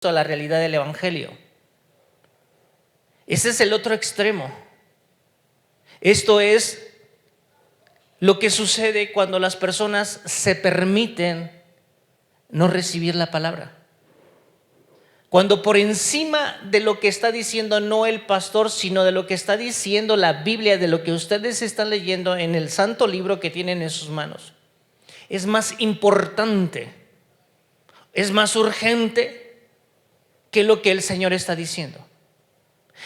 a la realidad del Evangelio. Ese es el otro extremo. Esto es lo que sucede cuando las personas se permiten no recibir la palabra. Cuando por encima de lo que está diciendo no el pastor, sino de lo que está diciendo la Biblia, de lo que ustedes están leyendo en el santo libro que tienen en sus manos, es más importante, es más urgente que lo que el Señor está diciendo.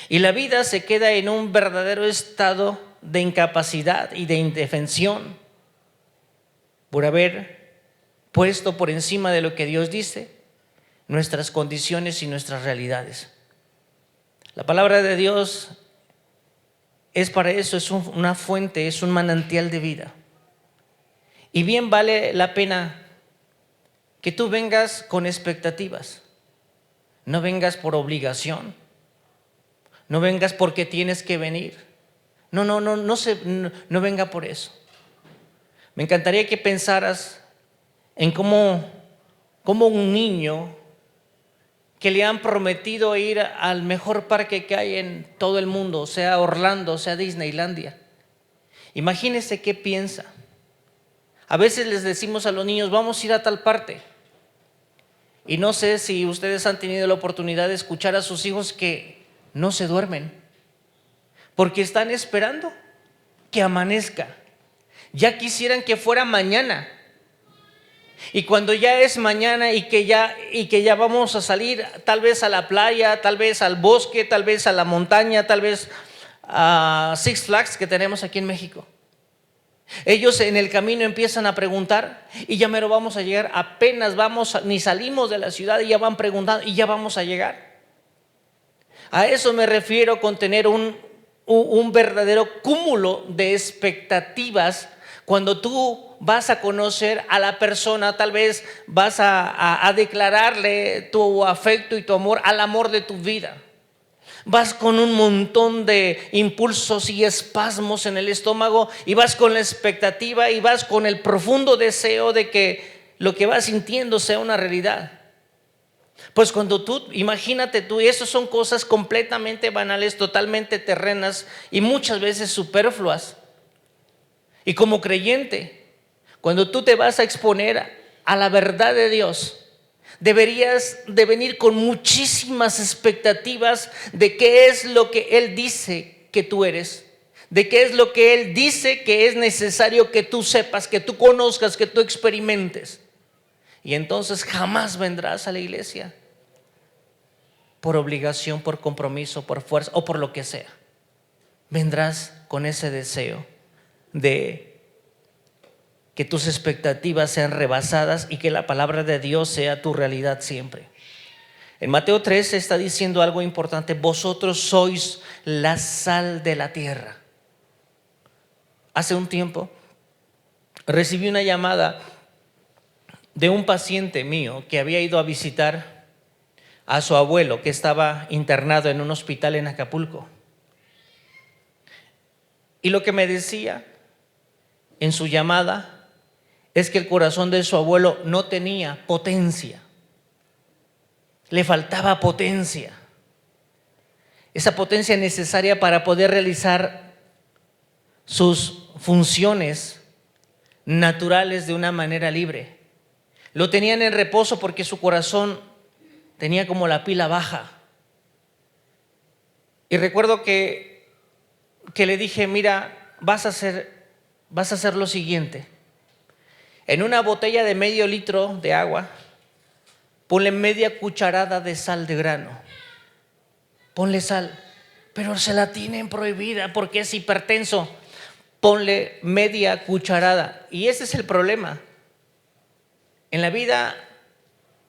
Y la vida se queda en un verdadero estado de incapacidad y de indefensión por haber puesto por encima de lo que Dios dice nuestras condiciones y nuestras realidades. La palabra de Dios es para eso, es una fuente, es un manantial de vida. Y bien vale la pena que tú vengas con expectativas, no vengas por obligación, no vengas porque tienes que venir. No venga por eso. Me encantaría que pensaras en cómo un niño que le han prometido ir al mejor parque que hay en todo el mundo, sea Orlando, sea Disneylandia. Imagínese qué piensa. A veces les decimos a los niños, vamos a ir a tal parte. Y no sé si ustedes han tenido la oportunidad de escuchar a sus hijos que no se duermen, porque están esperando que amanezca. Ya quisieran que fuera mañana. Y cuando ya es mañana y que ya vamos a salir tal vez a la playa, tal vez al bosque, tal vez a la montaña, tal vez a Six Flags que tenemos aquí en México, ellos en el camino empiezan a preguntar y ya mero vamos a llegar, apenas ni salimos de la ciudad y ya van preguntando y ya vamos a llegar. A eso me refiero con tener un verdadero cúmulo de expectativas. Cuando tú vas a conocer a la persona, tal vez vas a declararle tu afecto y tu amor al amor de tu vida. Vas con un montón de impulsos y espasmos en el estómago y vas con la expectativa y vas con el profundo deseo de que lo que vas sintiendo sea una realidad. Pues cuando tú, imagínate tú, y eso son cosas completamente banales, totalmente terrenas y muchas veces superfluas. Y como creyente, cuando tú te vas a exponer a la verdad de Dios, deberías de venir con muchísimas expectativas de qué es lo que Él dice que tú eres, de qué es lo que Él dice que es necesario que tú sepas, que tú conozcas, que tú experimentes. Y entonces jamás vendrás a la iglesia por obligación, por compromiso, por fuerza o por lo que sea. Vendrás con ese deseo de que tus expectativas sean rebasadas y que la palabra de Dios sea tu realidad siempre. En Mateo 3 está diciendo algo importante: vosotros sois la sal de la tierra. Hace un tiempo recibí una llamada de un paciente mío que había ido a visitar a su abuelo, que estaba internado en un hospital en Acapulco. Y lo que me decía en su llamada es que el corazón de su abuelo no tenía potencia, le faltaba potencia, esa potencia necesaria para poder realizar sus funciones naturales de una manera libre. Lo tenían en reposo porque su corazón tenía como la pila baja. Y recuerdo que le dije, mira, vas a hacer lo siguiente: en una botella de medio litro de agua, ponle media cucharada de sal de grano. Ponle sal, pero se la tienen prohibida porque es hipertenso. Ponle media cucharada. Y ese es el problema. En la vida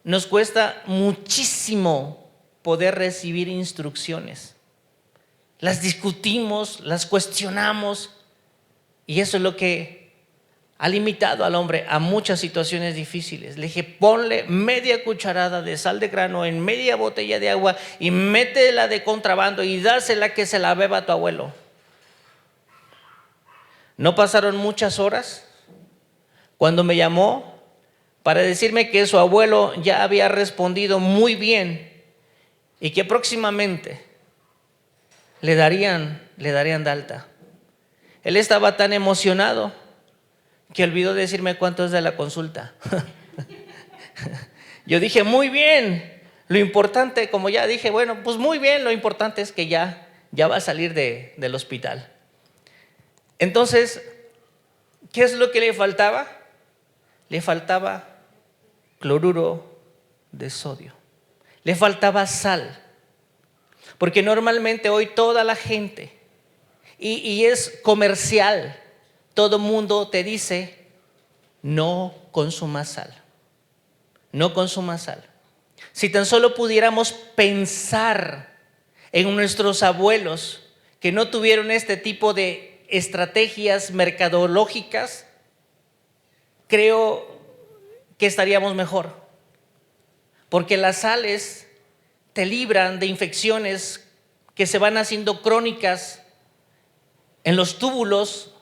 nos cuesta muchísimo poder recibir instrucciones. Las discutimos, las cuestionamos, y eso es lo que ha limitado al hombre a muchas situaciones difíciles. Le dije, ponle media cucharada de sal de grano en media botella de agua y métela de contrabando y dásela que se la beba a tu abuelo. No pasaron muchas horas cuando me llamó para decirme que su abuelo ya había respondido muy bien y que próximamente le darían de alta. Él estaba tan emocionado que olvidó decirme cuánto es de la consulta. Yo dije, muy bien, lo importante, como ya dije, bueno, pues muy bien, lo importante es que ya va a salir del hospital. Entonces, ¿qué es lo que le faltaba? Le faltaba cloruro de sodio. Le faltaba sal. Porque normalmente hoy toda la gente, y es comercial, todo mundo te dice, no consumas sal. No consumas sal. Si tan solo pudiéramos pensar en nuestros abuelos que no tuvieron este tipo de estrategias mercadológicas, creo que estaríamos mejor. Porque las sales te libran de infecciones que se van haciendo crónicas en los túbulos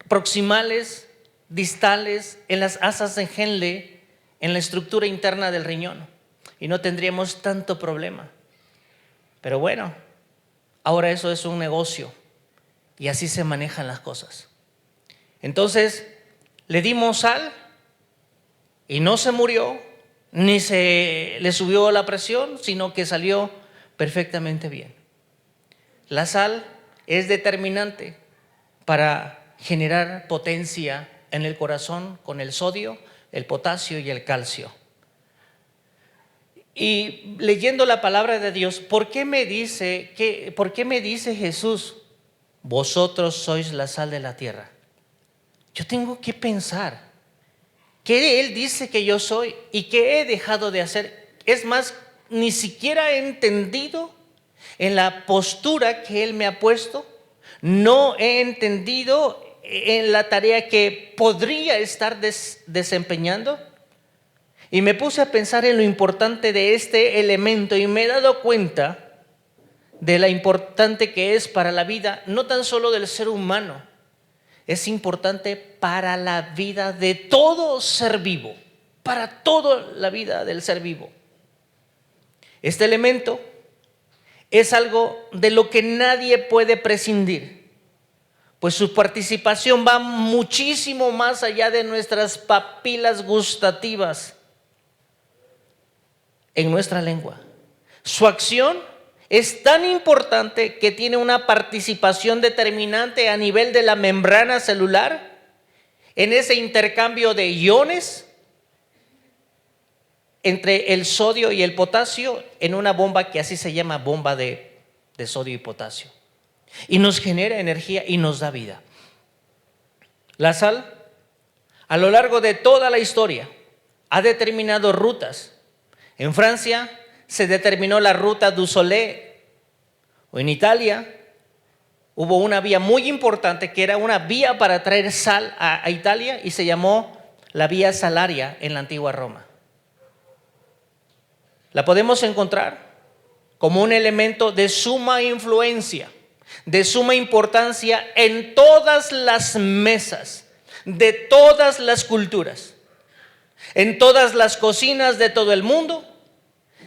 proximales, distales, en las asas de Henle, en la estructura interna del riñón, y no tendríamos tanto problema. Pero bueno, ahora eso es un negocio y así se manejan las cosas. Entonces le dimos sal y no se murió, ni se le subió la presión, sino que salió perfectamente bien. La sal es determinante para generar potencia en el corazón con el sodio, el potasio y el calcio. Y leyendo la palabra de Dios, ¿por qué me dice Jesús, vosotros sois la sal de la tierra? Yo tengo que pensar, ¿qué Él dice que yo soy y qué he dejado de hacer? Es más, ni siquiera he entendido en la postura que Él me ha puesto, no he entendido en la tarea que podría estar desempeñando. Y me puse a pensar en lo importante de este elemento y me he dado cuenta de la importante que es para la vida, no tan solo del ser humano, es importante para la vida de todo ser vivo, para toda la vida del ser vivo. Este elemento es algo de lo que nadie puede prescindir, pues su participación va muchísimo más allá de nuestras papilas gustativas en nuestra lengua. Su acción es tan importante que tiene una participación determinante a nivel de la membrana celular, en ese intercambio de iones entre el sodio y el potasio, en una bomba que así se llama bomba de sodio y potasio. Y nos genera energía y nos da vida. La sal, a lo largo de toda la historia, ha determinado rutas. En Francia se determinó la ruta du Soleil, o en Italia hubo una vía muy importante que era una vía para traer sal a Italia y se llamó la vía Salaria en la antigua Roma. La podemos encontrar como un elemento de suma influencia, de suma importancia en todas las mesas, de todas las culturas, en todas las cocinas de todo el mundo,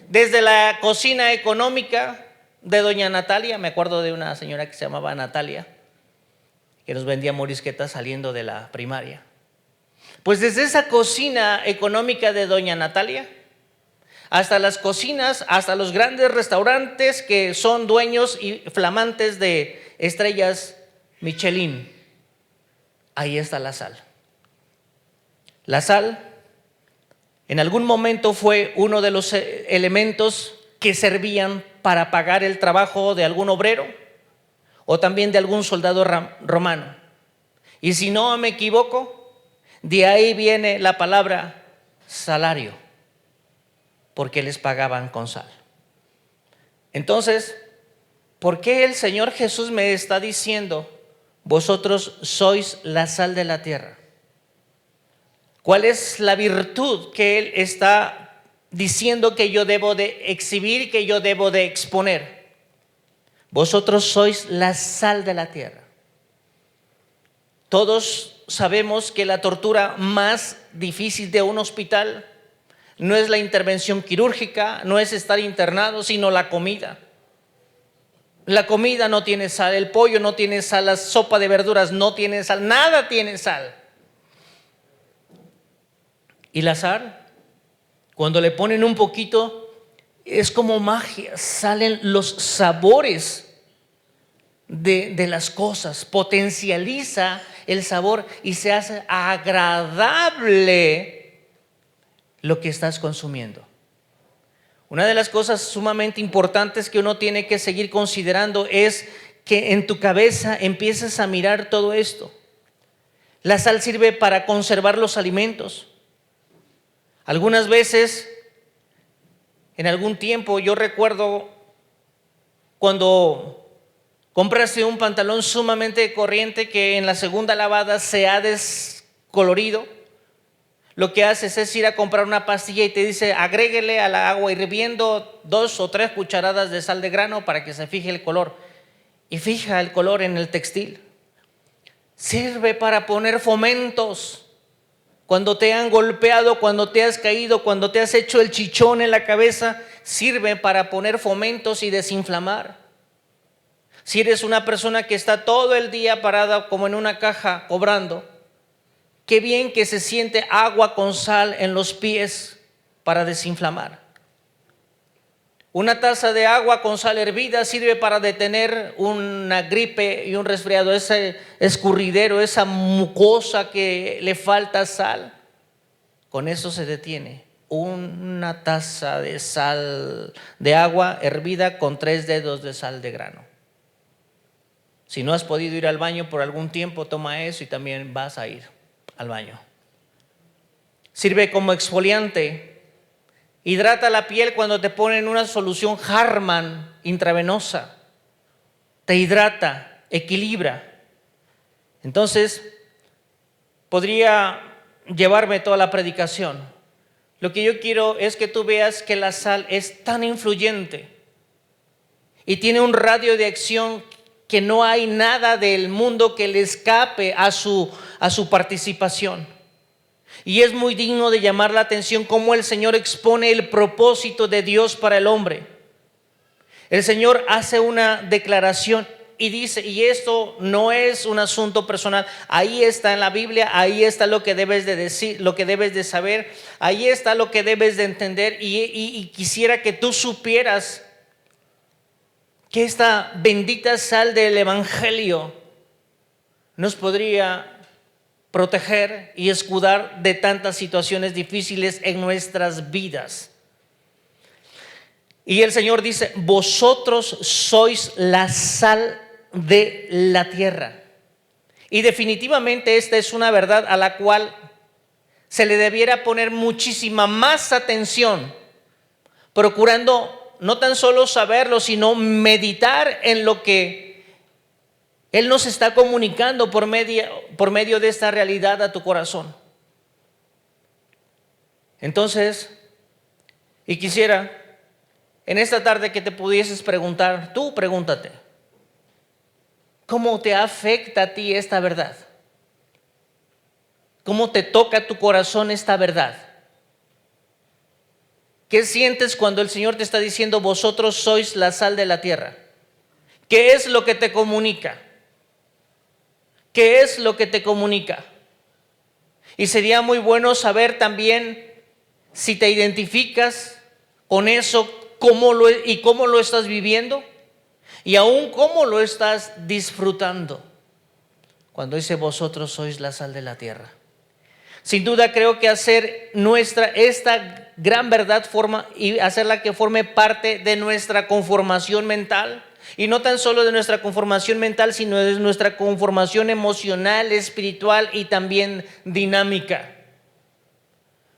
desde la cocina económica de doña Natalia. Me acuerdo de una señora que se llamaba Natalia, que nos vendía morisquetas saliendo de la primaria. Pues desde esa cocina económica de doña Natalia, hasta las cocinas, hasta los grandes restaurantes que son dueños y flamantes de estrellas Michelin, ahí está la sal. La sal en algún momento fue uno de los elementos que servían para pagar el trabajo de algún obrero o también de algún soldado romano. Y si no me equivoco, de ahí viene la palabra salario, porque les pagaban con sal. Entonces, ¿por qué el Señor Jesús me está diciendo, vosotros sois la sal de la tierra? ¿Cuál es la virtud que Él está diciendo que yo debo de exhibir, que yo debo de exponer? Vosotros sois la sal de la tierra. Todos sabemos que la tortura más difícil de un hospital, no es la intervención quirúrgica, no es estar internado, sino la comida. La comida no tiene sal, el pollo no tiene sal, la sopa de verduras no tiene sal, nada tiene sal. Y la sal, cuando le ponen un poquito, es como magia, salen los sabores de las cosas, potencializa el sabor y se hace agradable lo que estás consumiendo. Una de las cosas sumamente importantes que uno tiene que seguir considerando es que en tu cabeza empieces a mirar todo esto. La sal sirve para conservar los alimentos. Algunas veces, en algún tiempo, yo recuerdo cuando compraste un pantalón sumamente corriente que en la segunda lavada se ha descolorido. Lo que haces es ir a comprar una pastilla y te dice: agréguele a la agua hirviendo 2 o 3 cucharadas de sal de grano para que se fije el color. Y fija el color en el textil. Sirve para poner fomentos. Cuando te han golpeado, cuando te has caído, cuando te has hecho el chichón en la cabeza, sirve para poner fomentos y desinflamar. Si eres una persona que está todo el día parada como en una caja cobrando, qué bien que se siente agua con sal en los pies para desinflamar. Una taza de agua con sal hervida sirve para detener una gripe y un resfriado, ese escurridero, esa mucosa que le falta sal. Con eso se detiene. Una taza de sal de agua hervida con 3 dedos de sal de grano. Si no has podido ir al baño por algún tiempo, toma eso y también vas a ir al baño. Sirve como exfoliante. Hidrata la piel cuando te ponen una solución Harman intravenosa. Te hidrata, equilibra. Entonces, podría llevarme toda la predicación. Lo que yo quiero es que tú veas que la sal es tan influyente y tiene un radio de acción que no hay nada del mundo que le escape a su participación. Y es muy digno de llamar la atención cómo el Señor expone el propósito de Dios para el hombre. El Señor hace una declaración y dice, y esto no es un asunto personal, ahí está en la Biblia, ahí está lo que debes de decir, lo que debes de saber, ahí está lo que debes de entender, y quisiera que tú supieras que esta bendita sal del Evangelio nos podría proteger y escudar de tantas situaciones difíciles en nuestras vidas. Y el Señor dice: vosotros sois la sal de la tierra. Y definitivamente esta es una verdad a la cual se le debiera poner muchísima más atención, procurando no tan solo saberlo, sino meditar en lo que Él nos está comunicando por medio de esta realidad a tu corazón. Entonces, y quisiera en esta tarde que te pudieses preguntar, tú pregúntate, ¿cómo te afecta a ti esta verdad? ¿Cómo te toca tu corazón esta verdad? ¿Qué sientes cuando el Señor te está diciendo: vosotros sois la sal de la tierra? ¿Qué es lo que te comunica? ¿Qué es lo que te comunica? Y sería muy bueno saber también si te identificas con eso, cómo lo estás viviendo y aún cómo lo estás disfrutando. Cuando dice: vosotros sois la sal de la tierra. Sin duda creo que hacer esta gran verdad y hacerla que forme parte de nuestra conformación mental. Y no tan solo de nuestra conformación mental, sino de nuestra conformación emocional, espiritual y también dinámica.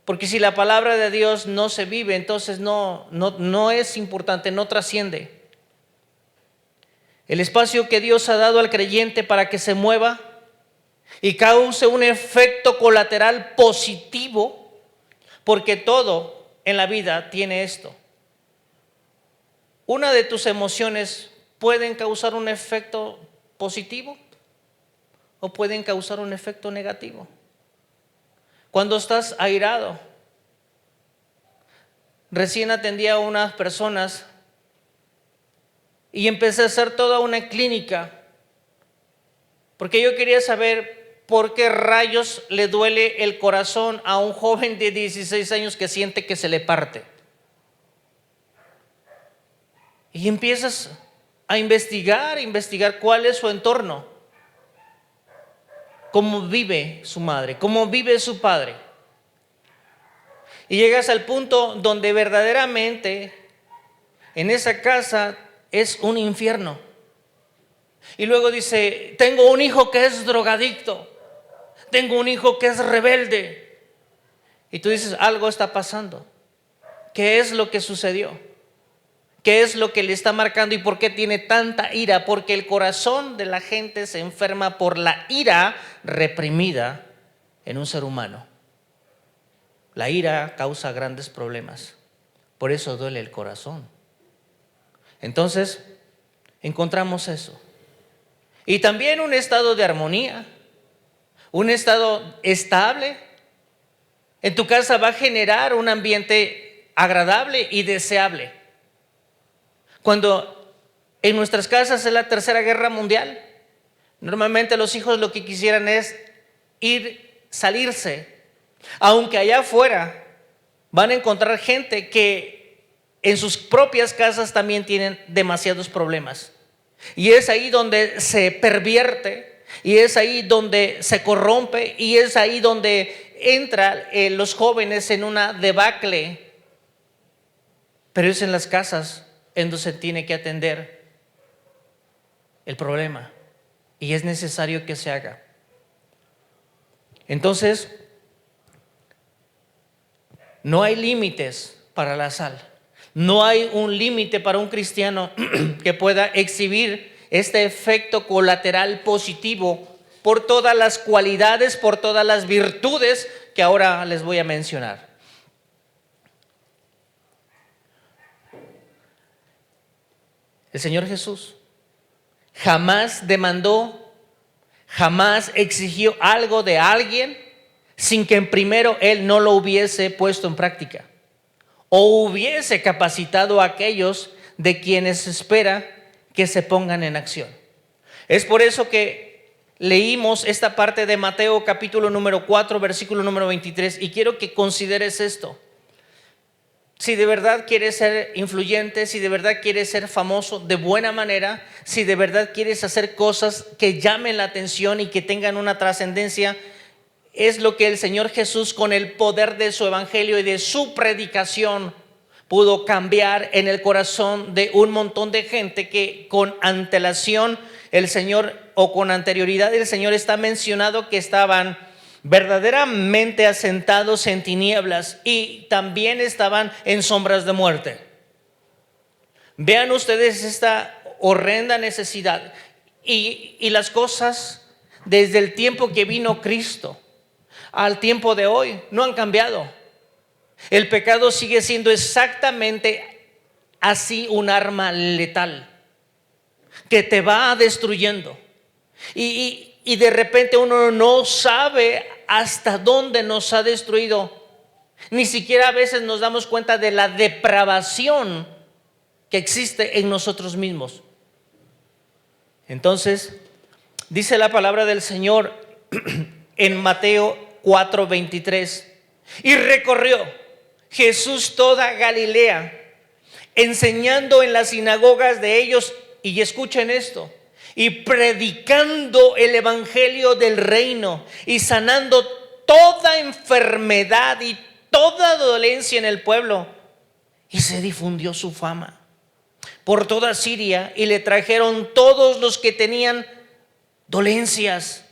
Porque si la palabra de Dios no se vive, entonces no es importante, no trasciende. El espacio que Dios ha dado al creyente para que se mueva y cause un efecto colateral positivo, porque todo en la vida tiene esto. Una de tus emociones pueden causar un efecto positivo o pueden causar un efecto negativo. Cuando estás airado, recién atendía a unas personas y empecé a hacer toda una clínica porque yo quería saber por qué rayos le duele el corazón a un joven de 16 años que siente que se le parte. Y empiezas a investigar cuál es su entorno, cómo vive su madre, cómo vive su padre. Y llegas al punto donde verdaderamente en esa casa es un infierno. Y luego dice, tengo un hijo que es drogadicto, tengo un hijo que es rebelde. Y tú dices, algo está pasando. ¿Qué es lo que sucedió? ¿Qué es lo que le está marcando y por qué tiene tanta ira? Porque el corazón de la gente se enferma por la ira reprimida en un ser humano. La ira causa grandes problemas, por eso duele el corazón. Entonces, encontramos eso. Y también un estado de armonía, un estado estable. En tu casa va a generar un ambiente agradable y deseable. Cuando en nuestras casas es la Tercera Guerra Mundial, normalmente los hijos lo que quisieran es salirse, aunque allá afuera van a encontrar gente que en sus propias casas también tienen demasiados problemas. Y es ahí donde se pervierte, y es ahí donde se corrompe, y es ahí donde entran los jóvenes en una debacle. Pero es en las casas en donde se tiene que atender el problema, y es necesario que se haga. Entonces, no hay límites para la sal. No hay un límite para un cristiano que pueda exhibir este efecto colateral positivo por todas las cualidades, por todas las virtudes que ahora les voy a mencionar. El Señor Jesús jamás demandó, jamás exigió algo de alguien sin que primero Él no lo hubiese puesto en práctica o hubiese capacitado a aquellos de quienes espera que se pongan en acción. Es por eso que leímos esta parte de Mateo capítulo número 4, versículo número 23, y quiero que consideres esto. Si de verdad quieres ser influyente, si de verdad quieres ser famoso de buena manera, si de verdad quieres hacer cosas que llamen la atención y que tengan una trascendencia, es lo que el Señor Jesús, con el poder de su evangelio y de su predicación, pudo cambiar en el corazón de un montón de gente que con antelación el Señor, o con anterioridad el Señor, está mencionado que estaban verdaderamente asentados en tinieblas y también estaban en sombras de muerte. Vean ustedes esta horrenda necesidad y las cosas desde el tiempo que vino Cristo al tiempo de hoy no han cambiado. El pecado sigue siendo exactamente así, un arma letal que te va destruyendo. Y de repente uno no sabe hasta dónde nos ha destruido. Ni siquiera a veces nos damos cuenta de la depravación que existe en nosotros mismos. Entonces, dice la palabra del Señor en Mateo 4:23, y recorrió Jesús toda Galilea, enseñando en las sinagogas de ellos, y escuchen esto, y predicando el evangelio del reino y sanando toda enfermedad y toda dolencia en el pueblo. Y se difundió su fama por toda Siria, y le trajeron todos los que tenían dolencias,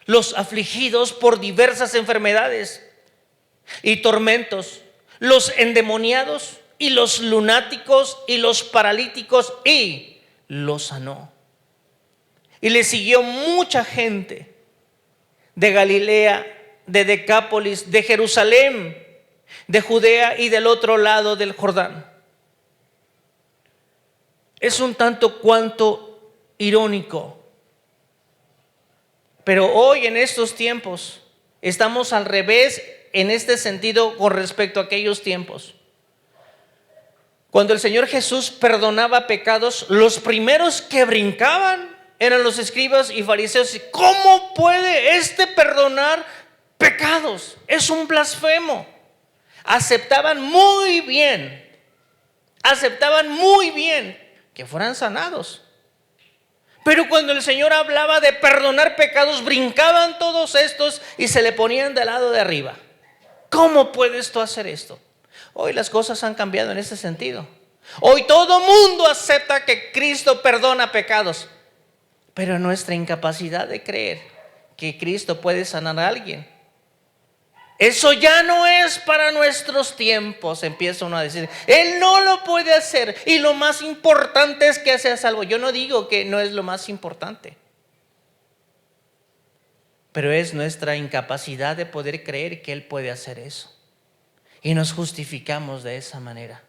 los afligidos por diversas enfermedades y tormentos, los endemoniados y los lunáticos y los paralíticos, y los sanó. Y le siguió mucha gente de Galilea, de Decápolis, de Jerusalén, de Judea y del otro lado del Jordán. Es un tanto cuanto irónico, pero hoy en estos tiempos estamos al revés en este sentido con respecto a aquellos tiempos. Cuando el Señor Jesús perdonaba pecados, los primeros que brincaban eran los escribas y fariseos. ¿Cómo puede este perdonar pecados? Es un blasfemo. Aceptaban muy bien que fueran sanados. Pero cuando el Señor hablaba de perdonar pecados, brincaban todos estos y se le ponían del lado de arriba. ¿Cómo puedes tú hacer esto? Hoy las cosas han cambiado en ese sentido. Hoy todo mundo acepta que Cristo perdona pecados, pero nuestra incapacidad de creer que Cristo puede sanar a alguien, eso ya no es para nuestros tiempos. Empieza uno a decir, Él no lo puede hacer y lo más importante es que sea salvo. Yo no digo que no es lo más importante, pero es nuestra incapacidad de poder creer que Él puede hacer eso. Y nos justificamos de esa manera.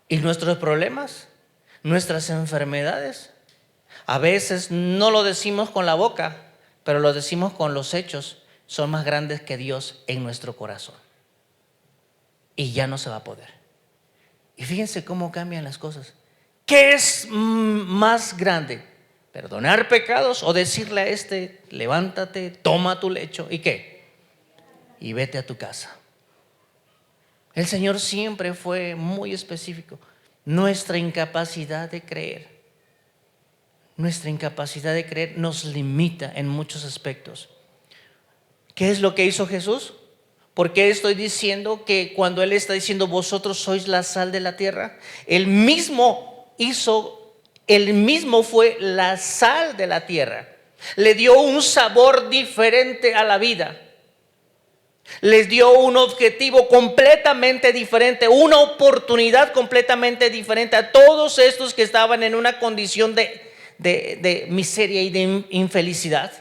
Y nuestros problemas, nuestras enfermedades, a veces no lo decimos con la boca, pero lo decimos con los hechos. Son más grandes que Dios en nuestro corazón. Y ya no se va a poder. Y fíjense cómo cambian las cosas. ¿Qué es más grande? ¿Perdonar pecados o decirle a este, levántate, toma tu lecho y qué? Y vete a tu casa? El Señor siempre fue muy específico. Nuestra incapacidad de creer nos limita en muchos aspectos. ¿Qué es lo que hizo Jesús? ¿Por qué estoy diciendo que cuando Él está diciendo vosotros sois la sal de la tierra? Él mismo fue la sal de la tierra. Le dio un sabor diferente a la vida. Les dio un objetivo completamente diferente, una oportunidad completamente diferente a todos estos que estaban en una condición de miseria y de infelicidad.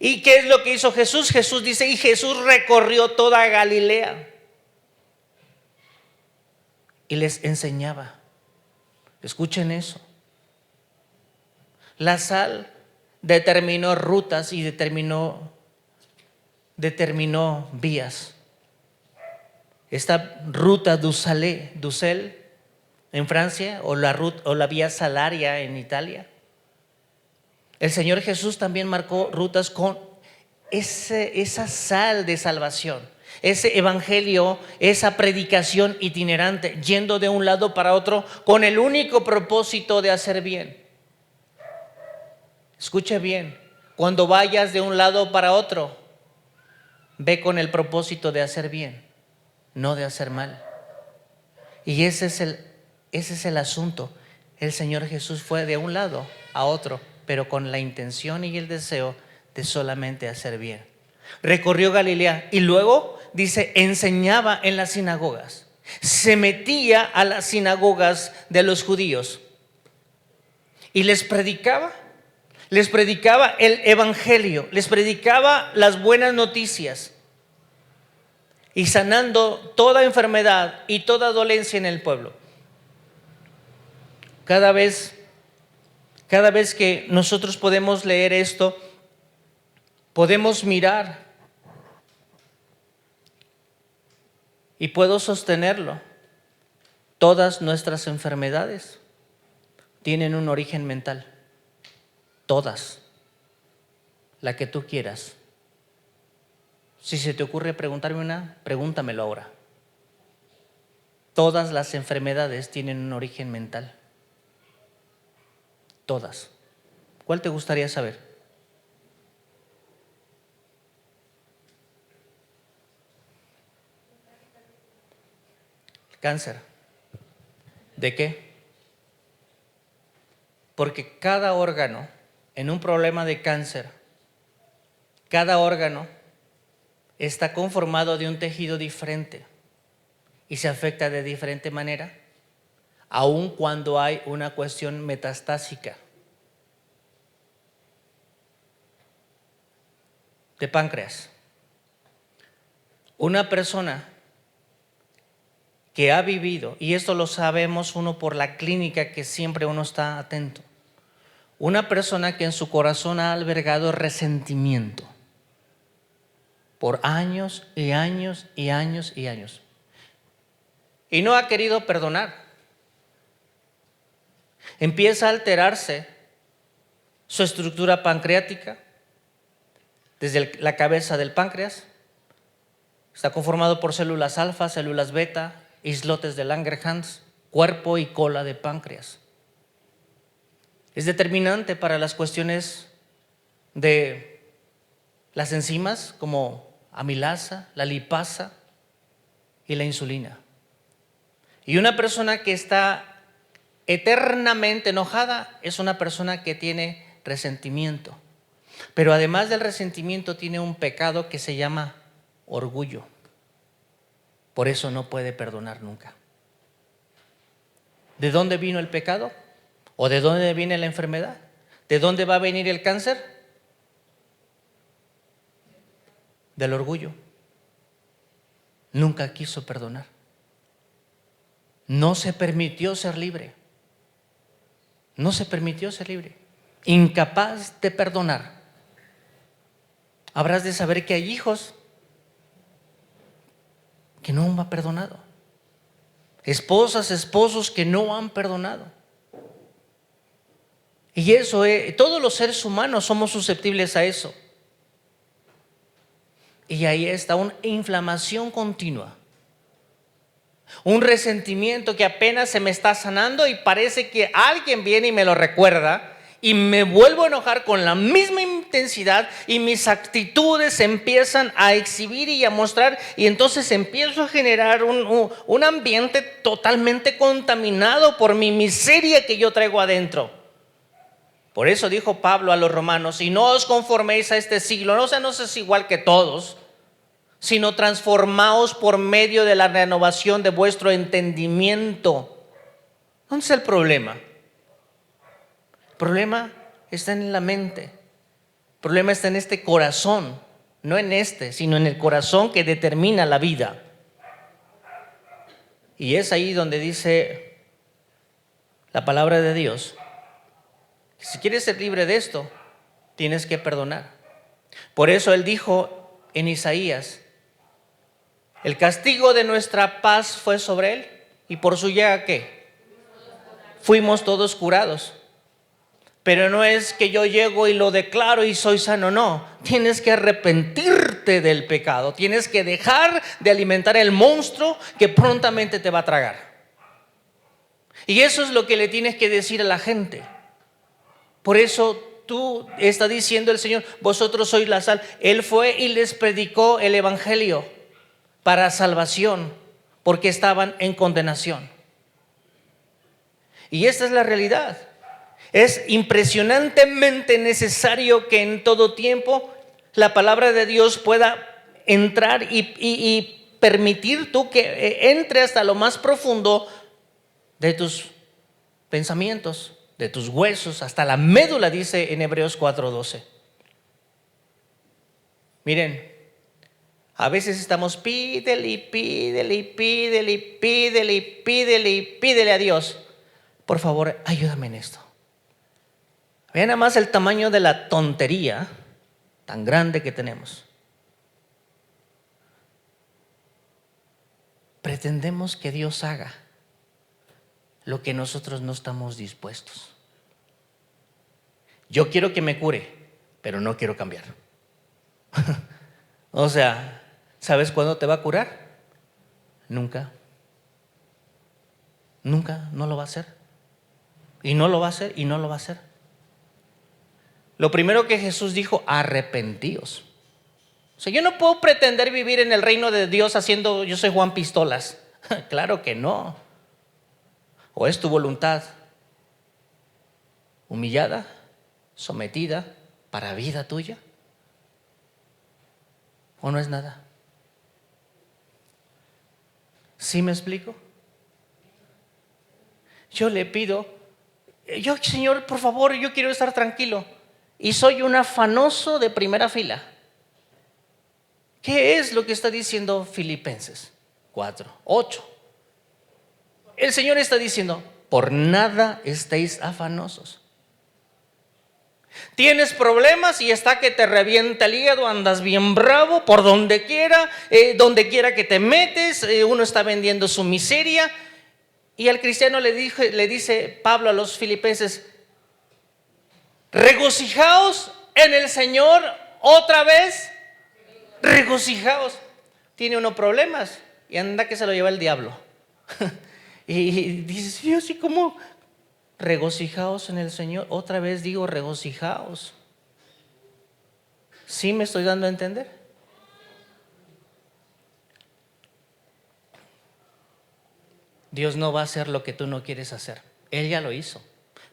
¿Y qué es lo que hizo Jesús? Jesús dice, y Jesús recorrió toda Galilea y les enseñaba. Escuchen eso. La sal determinó rutas y determinó vías. Esta ruta Dussel en Francia o la vía Salaria en Italia. El Señor Jesús también marcó rutas con esa sal de salvación, ese evangelio, esa predicación itinerante, yendo de un lado para otro con el único propósito de hacer bien. Escuche bien, cuando vayas de un lado para otro, ve con el propósito de hacer bien, no de hacer mal. Y ese es el asunto. El Señor Jesús fue de un lado a otro, pero con la intención y el deseo de solamente hacer bien. Recorrió Galilea y luego, dice, enseñaba en las sinagogas. Se metía a las sinagogas de los judíos y les predicaba el evangelio, les predicaba las buenas noticias y sanando toda enfermedad y toda dolencia en el pueblo. Cada vez que nosotros podemos leer esto, podemos mirar y puedo sostenerlo. Todas nuestras enfermedades tienen un origen mental. Todas. La que tú quieras. Si se te ocurre preguntarme una, pregúntamelo ahora. Todas las enfermedades tienen un origen mental. Todas. ¿Cuál te gustaría saber? Cáncer. ¿De qué? Porque cada órgano, en un problema de cáncer, cada órgano está conformado de un tejido diferente y se afecta de diferente manera, aun cuando hay una cuestión metastásica. De páncreas. Una persona que ha vivido, y esto lo sabemos uno por la clínica que siempre uno está atento, una persona que en su corazón ha albergado resentimiento por años y años y años y años. y no ha querido perdonar. Empieza a alterarse su estructura pancreática desde la cabeza del páncreas. Está conformado por células alfa, células beta, islotes de Langerhans, cuerpo y cola de páncreas. Es determinante para las cuestiones de las enzimas como amilasa, la lipasa y la insulina. Y una persona que está eternamente enojada es una persona que tiene resentimiento. Pero además del resentimiento tiene un pecado que se llama orgullo. Por eso no puede perdonar nunca. ¿De dónde vino el pecado? ¿O de dónde viene la enfermedad? ¿De dónde va a venir el cáncer? Del orgullo. Nunca quiso perdonar. No se permitió ser libre. No se permitió ser libre. Incapaz de perdonar. Habrás de saber que hay hijos que no han perdonado. Esposas, esposos que no han perdonado. Y eso, todos los seres humanos somos susceptibles a eso. Y ahí está una inflamación continua. Un resentimiento que apenas se me está sanando y parece que alguien viene y me lo recuerda y me vuelvo a enojar con la misma intensidad y mis actitudes se empiezan a exhibir y a mostrar, y entonces empiezo a generar un ambiente totalmente contaminado por mi miseria que yo traigo adentro. Por eso dijo Pablo a los romanos: y no os conforméis a este siglo, no seas igual que todos, sino transformaos por medio de la renovación de vuestro entendimiento. ¿Dónde está el problema? El problema está en la mente. El problema está en este corazón, no en este, sino en el corazón que determina la vida. Y es ahí donde dice la palabra de Dios: si quieres ser libre de esto, tienes que perdonar. Por eso Él dijo en Isaías: el castigo de nuestra paz fue sobre Él, y por su llaga, ¿qué? Fuimos todos curados. Pero no es que yo llego y lo declaro y soy sano, no. Tienes que arrepentirte del pecado. Tienes que dejar de alimentar el monstruo que prontamente te va a tragar. Y eso es lo que le tienes que decir a la gente. Por eso tú está diciendo el Señor: vosotros sois la sal. Él fue y les predicó el evangelio para salvación, porque estaban en condenación. Y esta es la realidad. Es impresionantemente necesario que en todo tiempo la palabra de Dios pueda entrar y permitir tú que entre hasta lo más profundo de tus pensamientos, de tus huesos, hasta la médula, dice en Hebreos 4:12. Miren, a veces estamos pídele a Dios: por favor, ayúdame en esto. Vean nada más el tamaño de la tontería tan grande que tenemos. Pretendemos que Dios haga lo que nosotros no estamos dispuestos. Yo quiero que me cure, pero no quiero cambiar. O sea, ¿sabes cuándo te va a curar? Nunca. Nunca, no lo va a hacer. Y no lo va a hacer, y no lo va a hacer. Lo primero que Jesús dijo: arrepentíos. O sea, yo no puedo pretender vivir en el reino de Dios haciendo yo soy Juan Pistolas. Claro que no. O es tu voluntad humillada, sometida para vida tuya, o no es nada. ¿Sí me explico? Yo le pido, Señor, por favor, yo quiero estar tranquilo y soy un afanoso de primera fila. ¿Qué es lo que está diciendo Filipenses 4:8? El Señor está diciendo: por nada estéis afanosos. Tienes problemas y está que te revienta el hígado, andas bien bravo por donde quiera que te metes, uno está vendiendo su miseria. Y al cristiano le dice Pablo a los filipenses: regocijaos en el Señor otra vez, regocijaos. Tiene uno problemas y anda que se lo lleva el diablo. Y dices: Dios, ¿y cómo? Regocijaos en el Señor. Otra vez digo, regocijaos. ¿Sí me estoy dando a entender? Dios no va a hacer lo que tú no quieres hacer. Él ya lo hizo.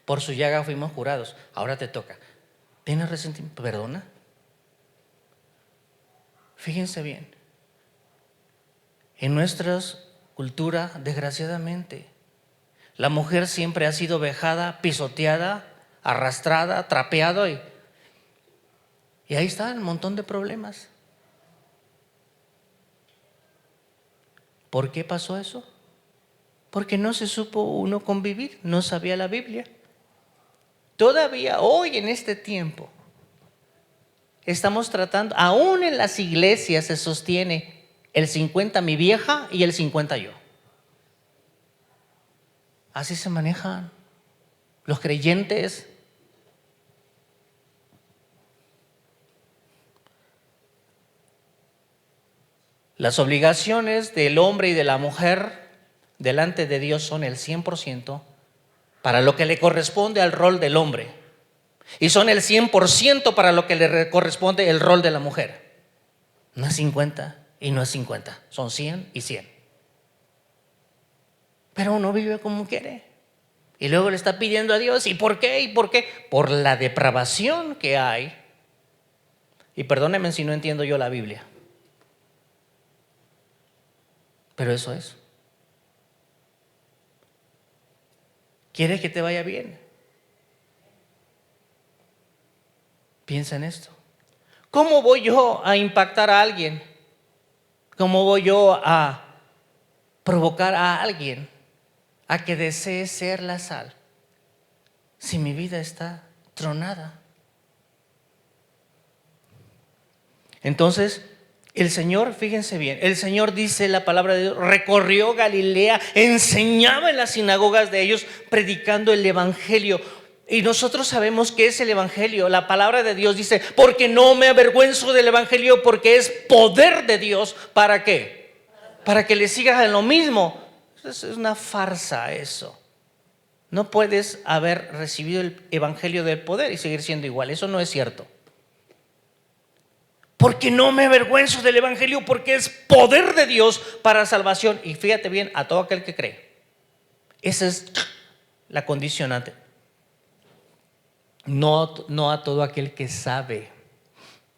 Por su llaga fuimos curados. Ahora te toca. ¿Tienes resentimiento? Perdona. Fíjense bien. En nuestra cultura, desgraciadamente, la mujer siempre ha sido vejada, pisoteada, arrastrada, trapeada, y ahí está un montón de problemas. ¿Por qué pasó eso? Porque no se supo uno convivir, no sabía la Biblia. Todavía hoy en este tiempo estamos tratando, aún en las iglesias se sostiene el 50 mi vieja y el 50 yo. Así se manejan los creyentes. Las obligaciones del hombre y de la mujer delante de Dios son el 100% para lo que le corresponde al rol del hombre, y son el 100% para lo que le corresponde el rol de la mujer. No es 50 y no es 50, son 100 y 100. Pero uno vive como quiere y luego le está pidiendo a Dios: ¿y por qué? ¿Y por qué? Por la depravación que hay. Y perdónenme si no entiendo yo la Biblia, pero eso es. ¿Quieres que te vaya bien? Piensa en esto. ¿Cómo voy yo a impactar a alguien? ¿Cómo voy yo a provocar a alguien a que desee ser la sal si mi vida está tronada? Entonces, el Señor, fíjense bien, el Señor, dice la palabra de Dios, recorrió Galilea, enseñaba en las sinagogas de ellos, predicando el evangelio. Y nosotros sabemos que es el evangelio. La palabra de Dios dice: porque no me avergüenzo del evangelio, porque es poder de Dios. ¿Para qué? Para que le sigas en lo mismo. Es una farsa eso. No puedes haber recibido el evangelio del poder y seguir siendo igual. Eso no es cierto. Porque no me avergüenzo del evangelio, porque es poder de Dios para salvación. Y fíjate bien, a todo aquel que cree. Esa es la condicionante. No a todo aquel que sabe,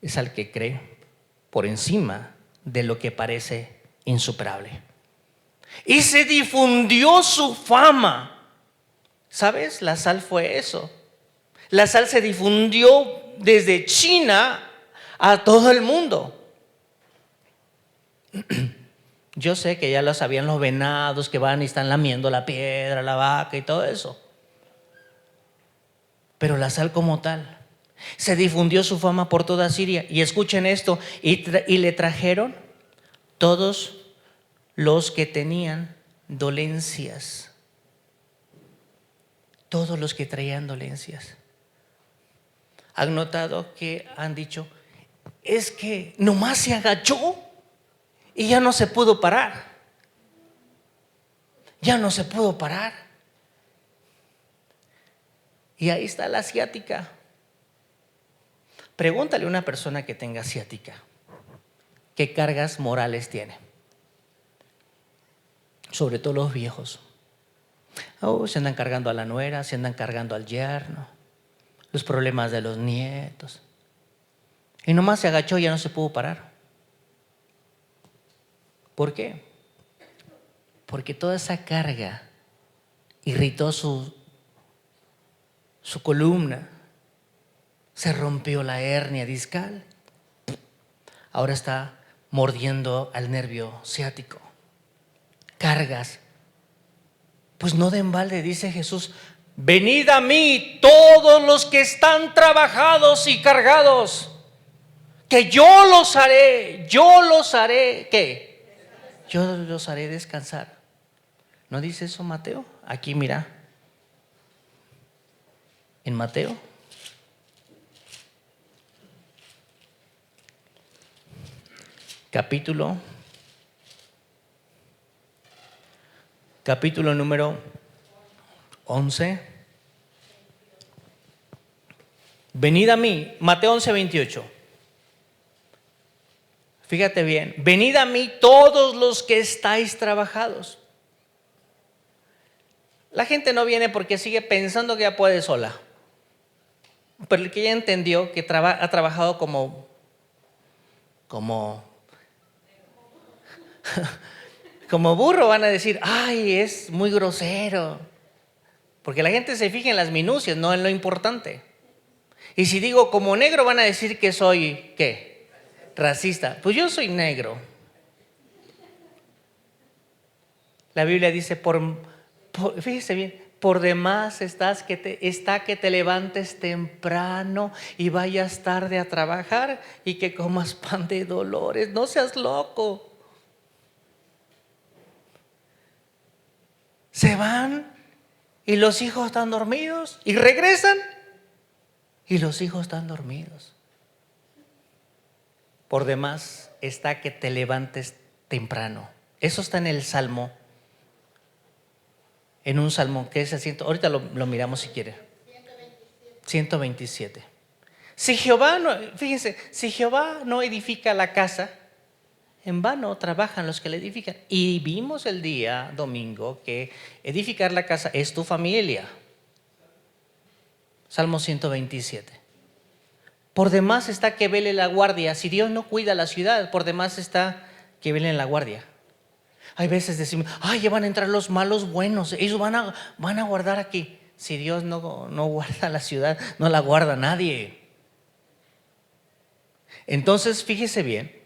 es al que cree por encima de lo que parece insuperable. Y se difundió su fama. ¿Sabes? La sal fue eso. La sal se difundió desde China a todo el mundo. Yo sé que ya lo sabían los venados que van y están lamiendo la piedra, la vaca y todo eso. Pero la sal como tal, se difundió su fama por toda Siria. Y escuchen esto, y le trajeron todos los que tenían dolencias. Todos los que traían dolencias. ¿Han notado que han dicho: es que nomás se agachó y ya no se pudo parar? Ya no se pudo parar. Y ahí está la ciática. Pregúntale a una persona que tenga ciática, ¿qué cargas morales tiene? Sobre todo los viejos. Se andan cargando a la nuera, se andan cargando al yerno, los problemas de los nietos. Y nomás se agachó y ya no se pudo parar. ¿Por qué? Porque toda esa carga irritó su columna, se rompió la hernia discal, ahora está mordiendo al nervio ciático. Cargas. Pues no de embalde, dice Jesús: venid a mí todos los que están trabajados y cargados, que yo los haré, ¿qué? Yo los haré descansar. ¿No dice eso Mateo? Aquí mira, en Mateo. Capítulo número 11. Venid a mí, Mateo 11:28. Fíjate bien, venid a mí todos los que estáis trabajados. La gente no viene porque sigue pensando que ya puede sola, pero el que ya entendió que ha trabajado como burro, van a decir, ay, es muy grosero. Porque la gente se fija en las minucias, no en lo importante. Y si digo como negro, van a decir que soy, ¿qué? Racista. Pues yo soy negro. La Biblia dice, fíjese bien, por demás está que te levantes temprano y vayas tarde a trabajar y que comas pan de dolores. No seas loco. Se van y los hijos están dormidos y regresan y los hijos están dormidos. Por demás está que te levantes temprano. Eso está en el Salmo. En un salmo que es el ahorita lo miramos si quiere. 127. Fíjense, si Jehová no edifica la casa, en vano trabajan los que la edifican. Y vimos el día domingo que edificar la casa es tu familia. Salmo 127. Por demás está que vele la guardia. Si Dios no cuida la ciudad, por demás está que vele la guardia. Hay veces decimos, ay, ya van a entrar los malos buenos, ellos van a guardar aquí. Si Dios no guarda la ciudad, no la guarda nadie. Entonces, fíjese bien,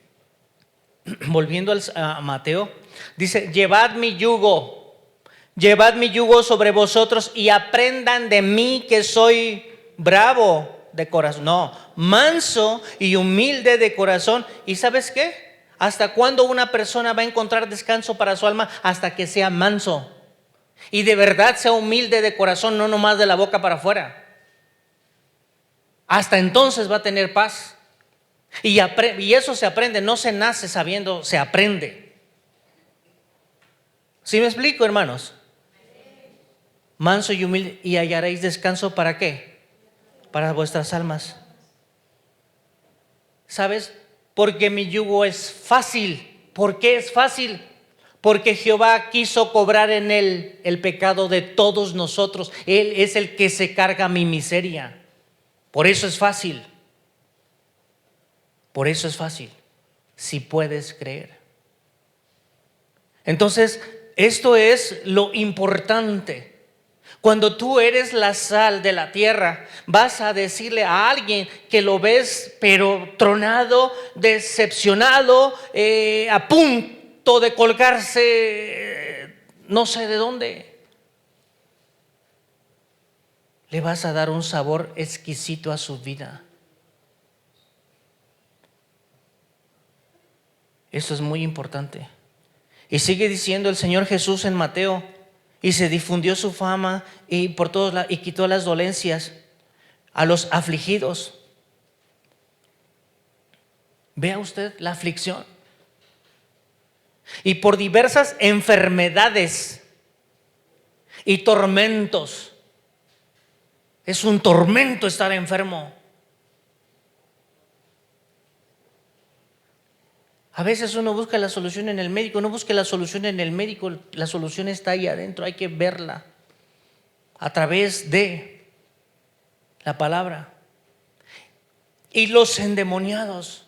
volviendo a Mateo, dice, llevad mi yugo sobre vosotros y aprendan de mí que soy bravo de corazón. No, manso y humilde de corazón. ¿Y sabes qué? ¿Hasta cuándo una persona va a encontrar descanso para su alma? Hasta que sea manso y de verdad sea humilde de corazón, no nomás de la boca para afuera. Hasta entonces va a tener paz. Y eso se aprende, no se nace sabiendo, se aprende. ¿Sí me explico, hermanos? Manso y humilde, y hallaréis descanso ¿para qué? Para vuestras almas. ¿Sabes? Porque mi yugo es fácil. ¿Por qué es fácil? Porque Jehová quiso cobrar en él el pecado de todos nosotros. Él es el que se carga mi miseria. Por eso es fácil. Por eso es fácil. Si puedes creer. Entonces, esto es lo importante. Cuando tú eres la sal de la tierra, vas a decirle a alguien que lo ves pero tronado, decepcionado, a punto de colgarse no sé de dónde. Le vas a dar un sabor exquisito a su vida. Eso es muy importante. Y sigue diciendo el Señor Jesús en Mateo, y se difundió su fama y por todos lados, y quitó las dolencias a los afligidos. Vea usted la aflicción. Y por diversas enfermedades y tormentos. Es un tormento estar enfermo. A veces uno busca la solución en el médico, no busque la solución en el médico, la solución está ahí adentro, hay que verla a través de la palabra. Y los endemoniados,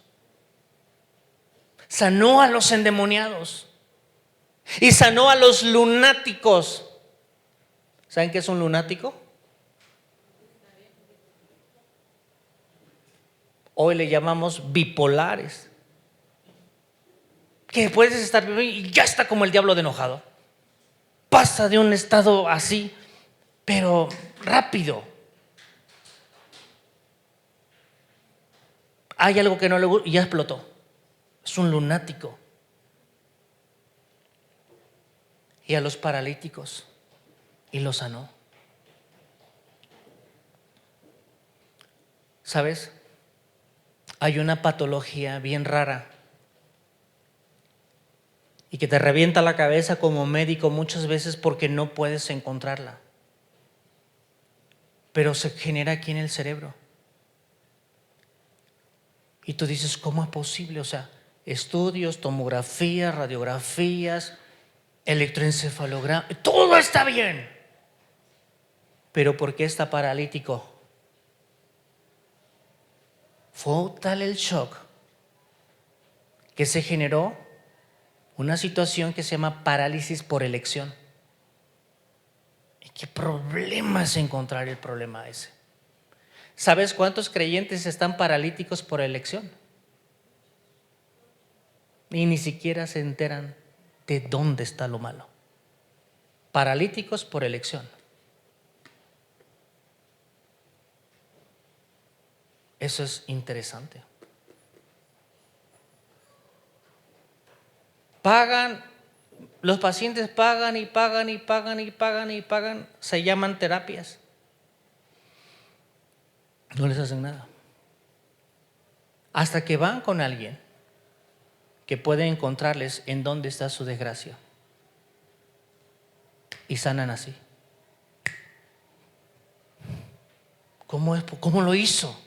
sanó a los endemoniados y sanó a los lunáticos. ¿Saben qué es un lunático? Hoy le llamamos bipolares. Que puedes estar y ya está como el diablo de enojado. Pasa de un estado así pero rápido. Hay algo que no le gusta y ya explotó. Es un lunático. Y a los paralíticos, y los sanó. ¿Sabes? Hay una patología bien rara y que te revienta la cabeza como médico muchas veces porque no puedes encontrarla. Pero se genera aquí en el cerebro. Y tú dices, ¿cómo es posible? O sea, estudios, tomografías, radiografías, electroencefalograma, todo está bien. Pero ¿por qué está paralítico? Fue tal el shock que se generó una situación que se llama parálisis por elección. ¿Y qué problema es encontrar el problema ese? ¿Sabes cuántos creyentes están paralíticos por elección? Y ni siquiera se enteran de dónde está lo malo. Paralíticos por elección. Eso es interesante. Pagan, los pacientes pagan y pagan y pagan y pagan y pagan, se llaman terapias. No les hacen nada. Hasta que van con alguien que puede encontrarles en dónde está su desgracia. Y sanan así. ¿Cómo lo hizo?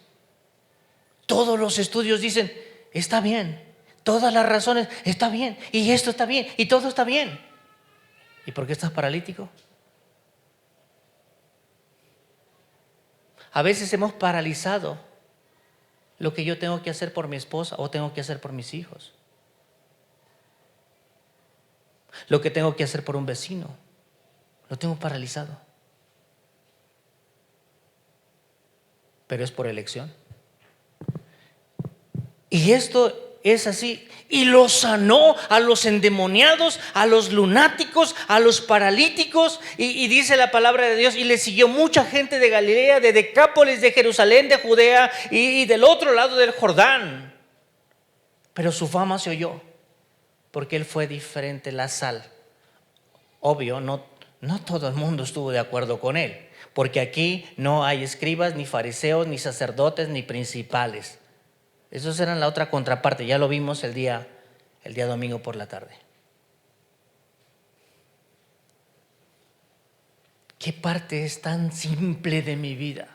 Todos los estudios dicen, está bien. Todas las razones, está bien. Y esto está bien. Y todo está bien. ¿Y por qué estás paralítico? A veces hemos paralizado lo que yo tengo que hacer por mi esposa o tengo que hacer por mis hijos. Lo que tengo que hacer por un vecino. Lo tengo paralizado. Pero es por elección. Y esto es así. Y lo sanó a los endemoniados, a los lunáticos, a los paralíticos. Y dice la palabra de Dios, y le siguió mucha gente de Galilea, de Decápolis, de Jerusalén, de Judea y del otro lado del Jordán. Pero su fama se oyó, porque él fue diferente, la sal. Obvio, no todo el mundo estuvo de acuerdo con él, porque aquí no hay escribas, ni fariseos, ni sacerdotes, ni principales. Esos eran la otra contraparte, ya lo vimos el día domingo por la tarde. ¿Qué parte es tan simple de mi vida?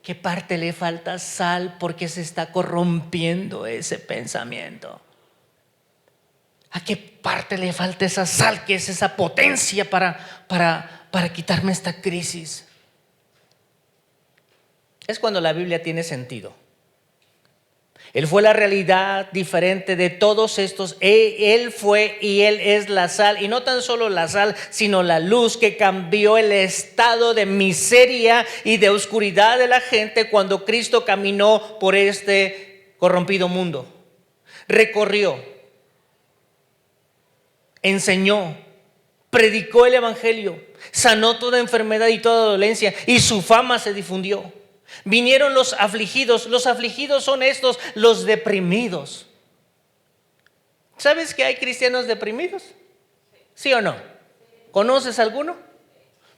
¿Qué parte le falta sal porque se está corrompiendo ese pensamiento? ¿A qué parte le falta esa sal que es esa potencia para quitarme esta crisis? Es cuando la Biblia tiene sentido. Él fue la realidad diferente de todos estos. Él fue y Él es la sal. Y no tan solo la sal, sino la luz que cambió el estado de miseria y de oscuridad de la gente cuando Cristo caminó por este corrompido mundo. Recorrió, enseñó, predicó el evangelio, sanó toda enfermedad y toda dolencia, y su fama se difundió. Vinieron los afligidos son estos, los deprimidos. ¿Sabes que hay cristianos deprimidos? ¿Sí o no? ¿Conoces alguno?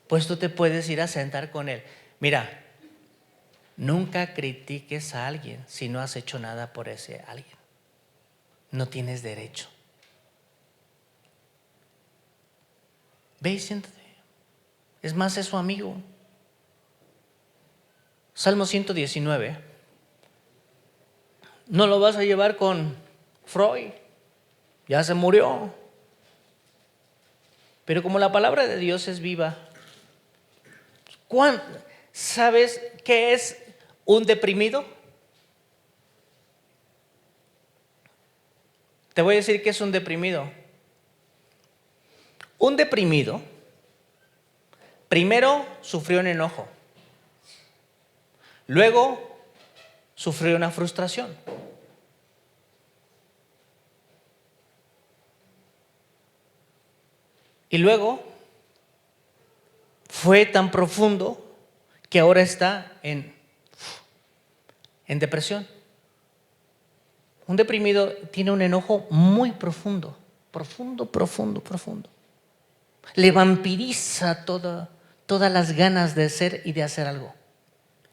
Pues tú te puedes ir a sentar con él. Mira, nunca critiques a alguien si no has hecho nada por ese alguien. No tienes derecho. Ve y siéntate. Es más, es su amigo. Salmo 119. No lo vas a llevar con Freud. Ya se murió. Pero como la palabra de Dios es viva, ¿sabes qué es un deprimido? Te voy a decir qué es un deprimido. Un deprimido primero sufrió un enojo, luego sufrió una frustración, y luego fue tan profundo que ahora está en depresión. Un deprimido tiene un enojo muy profundo, profundo. Le vampiriza todas las ganas de ser y de hacer algo.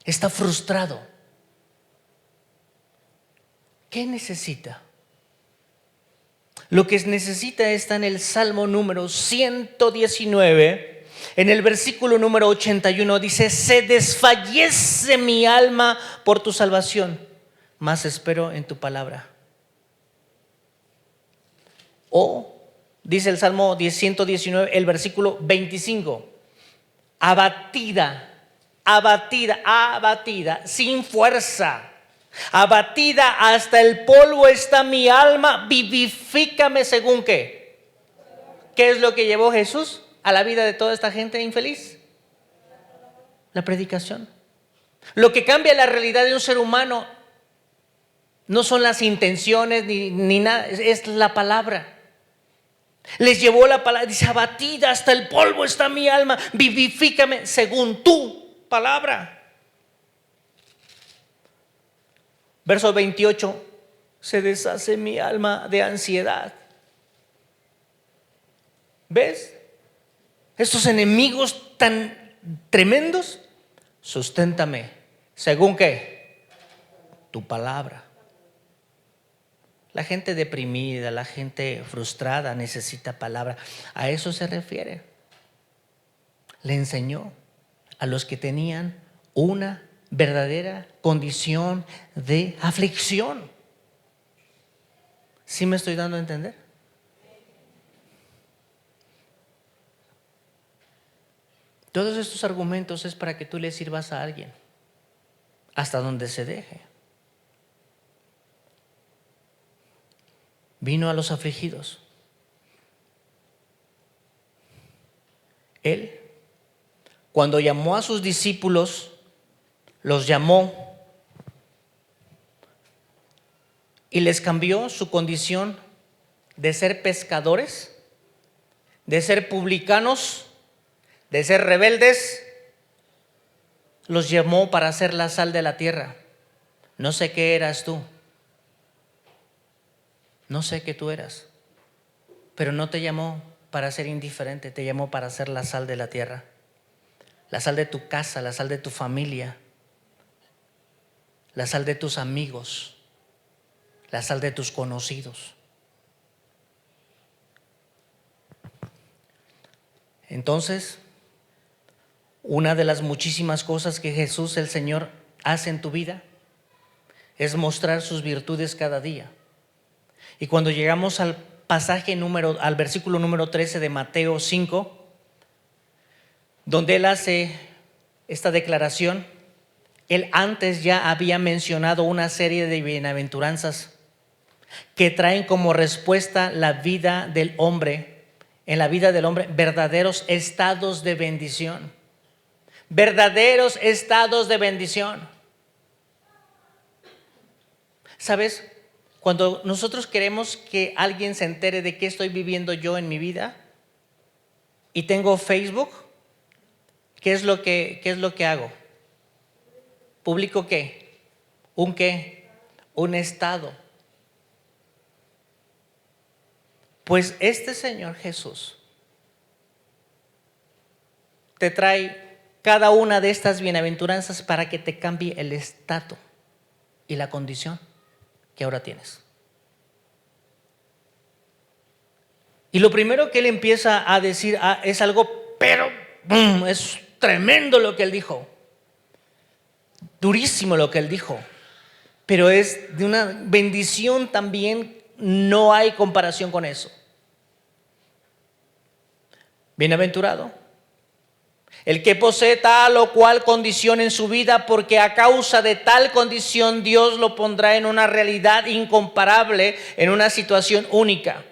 Está frustrado. ¿Qué necesita? Lo que necesita está en el Salmo número 119, en el versículo número 81, dice: se desfallece mi alma por tu salvación, mas espero en tu palabra. O, dice el Salmo 119, el versículo 25, abatida, sin fuerza. Abatida hasta el polvo está mi alma, vivifícame según qué. ¿Qué es lo que llevó Jesús a la vida de toda esta gente infeliz? La predicación. Lo que cambia la realidad de un ser humano no son las intenciones ni nada, es la palabra. Les llevó la palabra, dice: abatida hasta el polvo está mi alma, vivifícame según tu palabra. Verso 28, se deshace mi alma de ansiedad. ¿Ves? Estos enemigos tan tremendos, susténtame. ¿Según qué? Tu palabra. La gente deprimida, la gente frustrada necesita palabra. A eso se refiere. Le enseñó a los que tenían una verdadera condición de aflicción. ¿Sí me estoy dando a entender? Todos estos argumentos es para que tú le sirvas a alguien hasta donde se deje. Vino a los afligidos. Él, cuando llamó a sus discípulos, los llamó y les cambió su condición de ser pescadores, de ser publicanos, de ser rebeldes. Los llamó para ser la sal de la tierra. No sé qué eras tú, no sé qué tú eras, pero no te llamó para ser indiferente, te llamó para ser la sal de la tierra, la sal de tu casa, la sal de tu familia, la sal de tus amigos, la sal de tus conocidos. Entonces, una de las muchísimas cosas que Jesús el Señor hace en tu vida es mostrar sus virtudes cada día. Y cuando llegamos al al versículo número 13 de Mateo 5, donde Él hace esta declaración, Él antes ya había mencionado una serie de bienaventuranzas que traen como respuesta la vida del hombre, en la vida del hombre, verdaderos estados de bendición. Verdaderos estados de bendición. ¿Sabes? Cuando nosotros queremos que alguien se entere de qué estoy viviendo yo en mi vida y tengo Facebook, ¿qué es lo que hago? ¿Publico qué? ¿Un qué? Un estado. Pues este Señor Jesús te trae cada una de estas bienaventuranzas para que te cambie el estado y la condición que ahora tienes. Y lo primero que Él empieza a decir es algo, pero es tremendo lo que Él dijo, durísimo lo que Él dijo, pero es de una bendición también, no hay comparación con eso. Bienaventurado el que posee tal o cual condición en su vida, porque a causa de tal condición Dios lo pondrá en una realidad incomparable, en una situación única.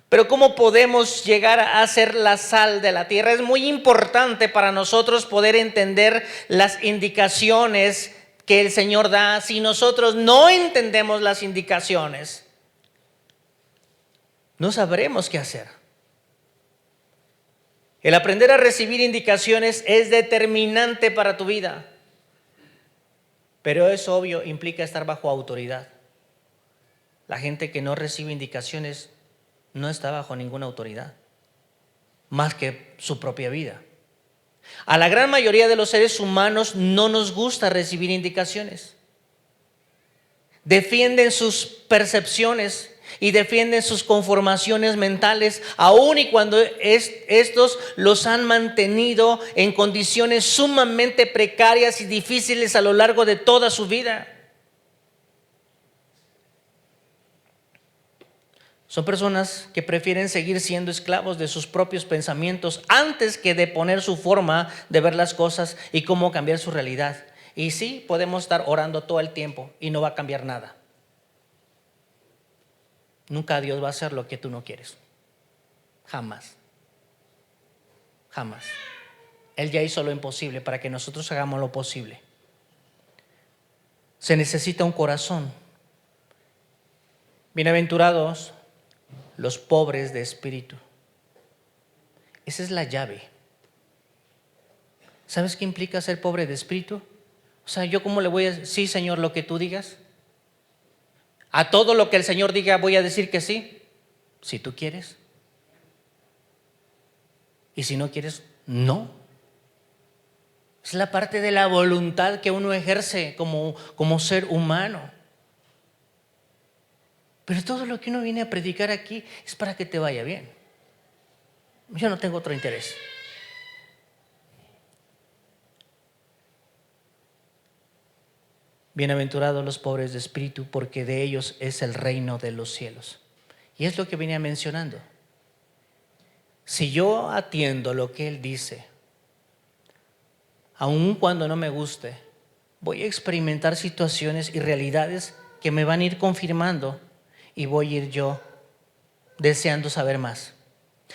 Pero ¿cómo podemos llegar a ser la sal de la tierra? Es muy importante para nosotros poder entender las indicaciones que el Señor da. Si nosotros no entendemos las indicaciones, no sabremos qué hacer. El aprender a recibir indicaciones es determinante para tu vida. Pero es obvio, implica estar bajo autoridad. La gente que no recibe indicaciones no está bajo ninguna autoridad, más que su propia vida. A la gran mayoría de los seres humanos no nos gusta recibir indicaciones. Defienden sus percepciones y defienden sus conformaciones mentales, aun y cuando estos los han mantenido en condiciones sumamente precarias y difíciles a lo largo de toda su vida. Son personas que prefieren seguir siendo esclavos de sus propios pensamientos antes que de poner su forma de ver las cosas y cómo cambiar su realidad. Y sí, podemos estar orando todo el tiempo y no va a cambiar nada. Nunca Dios va a hacer lo que tú no quieres. Jamás. Jamás. Él ya hizo lo imposible para que nosotros hagamos lo posible. Se necesita un corazón. Bienaventurados los pobres de espíritu. Esa es la llave. ¿Sabes qué implica ser pobre de espíritu? O sea, ¿yo cómo le voy a decir, sí, Señor, lo que tú digas? ¿A todo lo que el Señor diga voy a decir que sí? Si tú quieres. Y si no quieres, no. Es la parte de la voluntad que uno ejerce como ser humano. Pero todo lo que uno viene a predicar aquí es para que te vaya bien. Yo no tengo otro interés. Bienaventurados los pobres de espíritu, porque de ellos es el reino de los cielos. Y es lo que venía mencionando. Si yo atiendo lo que Él dice, aun cuando no me guste, voy a experimentar situaciones y realidades que me van a ir confirmando y voy a ir yo deseando saber más.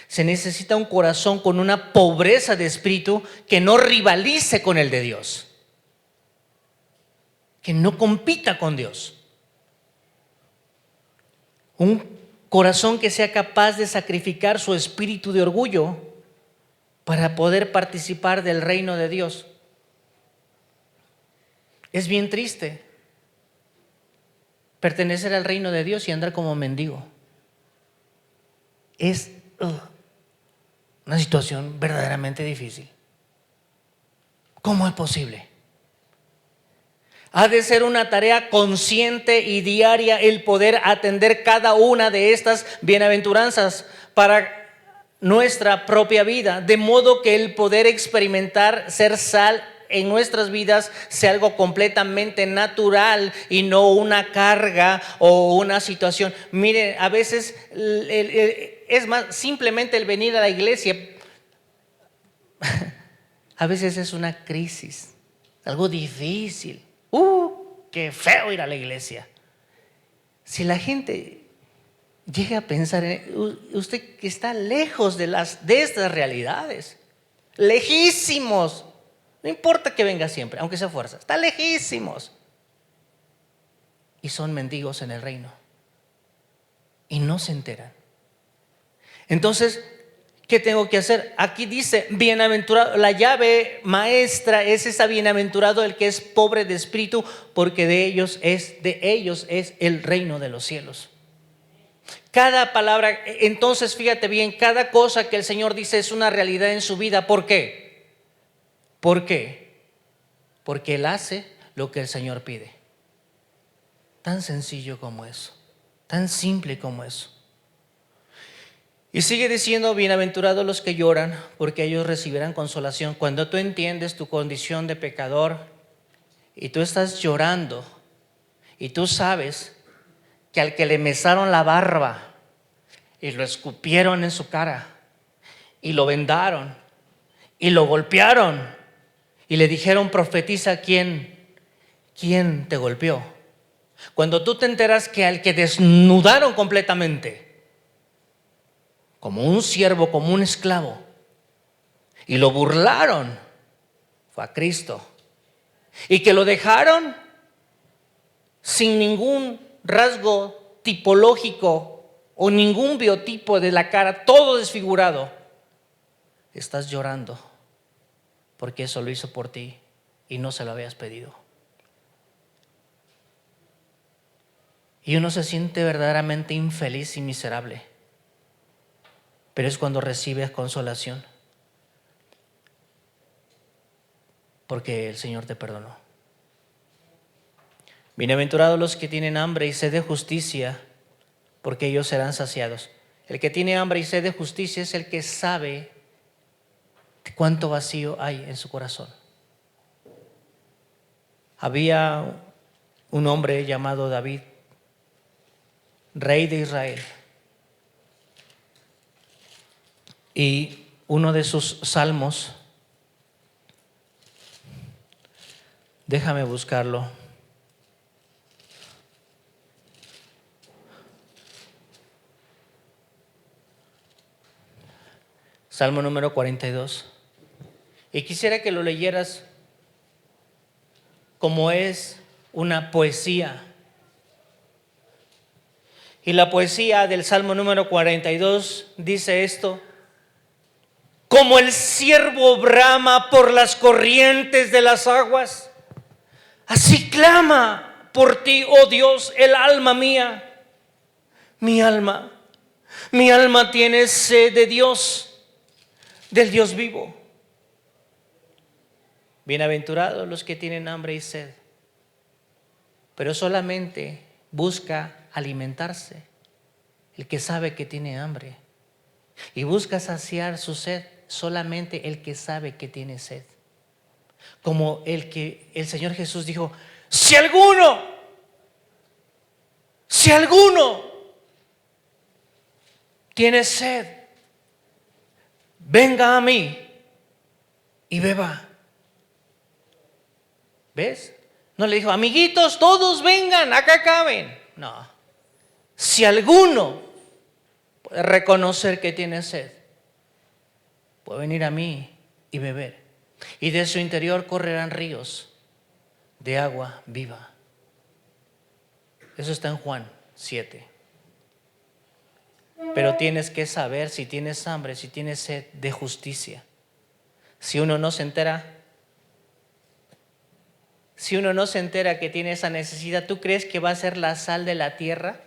Se necesita un corazón con una pobreza de espíritu que no rivalice con el de Dios, que no compita con Dios. Un corazón que sea capaz de sacrificar su espíritu de orgullo para poder participar del reino de Dios. Es bien triste pertenecer al reino de Dios y andar como mendigo. Es una situación verdaderamente difícil. ¿Cómo es posible? Ha de ser una tarea consciente y diaria el poder atender cada una de estas bienaventuranzas para nuestra propia vida, de modo que el poder experimentar ser sal en nuestras vidas sea algo completamente natural y no una carga o una situación. Mire, a veces es más, simplemente el venir a la iglesia a veces es una crisis, algo difícil. Qué feo ir a la iglesia. Si la gente llega a pensar en usted que está lejos de estas realidades, lejísimos. No importa que venga siempre, aunque sea fuerza, está lejísimos. Y son mendigos en el reino. Y no se enteran. Entonces, ¿qué tengo que hacer? Aquí dice, bienaventurado, la llave maestra es esa bienaventurado el que es pobre de espíritu, porque de ellos es el reino de los cielos. Cada palabra, entonces fíjate bien, cada cosa que el Señor dice es una realidad en su vida. ¿Por qué? ¿Por qué? Porque Él hace lo que el Señor pide. Tan sencillo como eso, tan simple como eso. Y sigue diciendo, bienaventurados los que lloran, porque ellos recibirán consolación. Cuando tú entiendes tu condición de pecador y tú estás llorando y tú sabes que al que le mesaron la barba y lo escupieron en su cara y lo vendaron y lo golpearon y le dijeron, profetiza, ¿quién te golpeó? Cuando tú te enteras que al que desnudaron completamente, como un siervo, como un esclavo, y lo burlaron, fue a Cristo, y que lo dejaron sin ningún rasgo tipológico o ningún biotipo de la cara, todo desfigurado. estás llorando porque eso lo hizo por ti y no se lo habías pedido. Y uno se siente verdaderamente infeliz y miserable, pero es cuando recibes consolación, porque el Señor te perdonó. Bienaventurados los que tienen hambre y sed de justicia, porque ellos serán saciados. El que tiene hambre y sed de justicia es el que sabe cuánto vacío hay en su corazón. Había un hombre llamado David, rey de Israel, y uno de sus salmos, déjame buscarlo. Salmo número 42. Y quisiera que lo leyeras como es una poesía. Y la poesía del Salmo número 42 dice esto: como el ciervo brama por las corrientes de las aguas, así clama por ti, oh Dios, el alma mía. Mi alma tiene sed de Dios, del Dios vivo. Bienaventurados los que tienen hambre y sed, pero solamente busca alimentarse el que sabe que tiene hambre, y busca saciar su sed solamente el que sabe que tiene sed. Como el Señor Jesús dijo: si alguno tiene sed, venga a mí y beba. ¿Ves? No le dijo: amiguitos, todos vengan, acá caben. No. Si alguno puede reconocer que tiene sed, puede venir a mí y beber. Y de su interior correrán ríos de agua viva. Eso está en Juan 7. Pero tienes que saber si tienes hambre, si tienes sed de justicia. Si uno no se entera que tiene esa necesidad, ¿tú crees que va a ser la sal de la tierra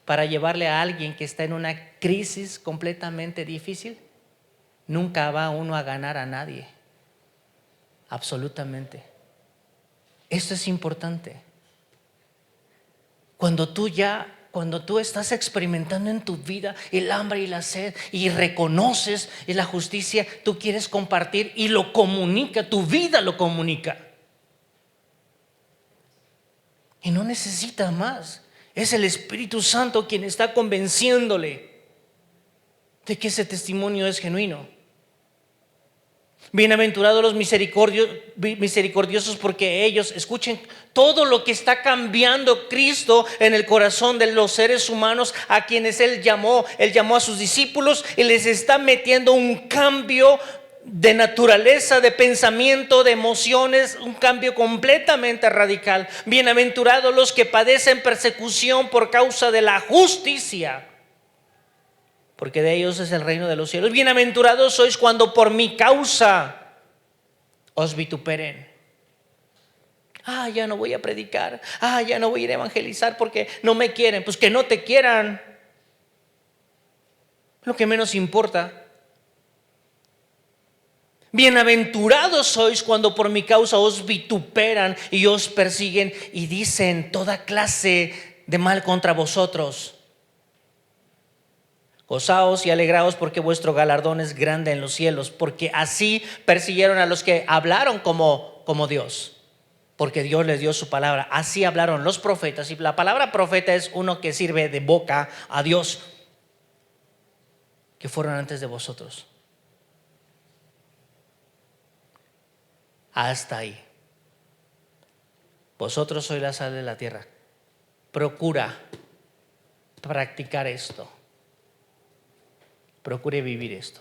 para llevarle a alguien que está en una crisis completamente difícil? Nunca va uno a ganar a nadie. Absolutamente. Esto es importante. Cuando tú estás experimentando en tu vida el hambre y la sed y reconoces la justicia, tú quieres compartir y lo comunica, tu vida lo comunica. Y no necesita más. Es el Espíritu Santo quien está convenciéndole de que ese testimonio es genuino. Bienaventurados los misericordiosos, porque ellos, escuchen, todo lo que está cambiando Cristo en el corazón de los seres humanos a quienes Él llamó a sus discípulos, y les está metiendo un cambio de naturaleza, de pensamiento, de emociones, un cambio completamente radical. Bienaventurados los que padecen persecución por causa de la justicia, porque de ellos es el reino de los cielos. Bienaventurados sois cuando por mi causa os vituperen. Ya no voy a predicar, ya no voy a ir a evangelizar porque no me quieren. Pues que no te quieran, lo que menos importa. Bienaventurados sois cuando por mi causa os vituperan y os persiguen y dicen toda clase de mal contra vosotros. Gozaos y alegraos, porque vuestro galardón es grande en los cielos, porque así persiguieron a los que hablaron como Dios, porque Dios les dio su palabra. Así hablaron los profetas, y la palabra profeta es uno que sirve de boca a Dios, que fueron antes de vosotros. Hasta ahí. Vosotros sois la sal de la tierra. Procura practicar esto. Procure vivir esto.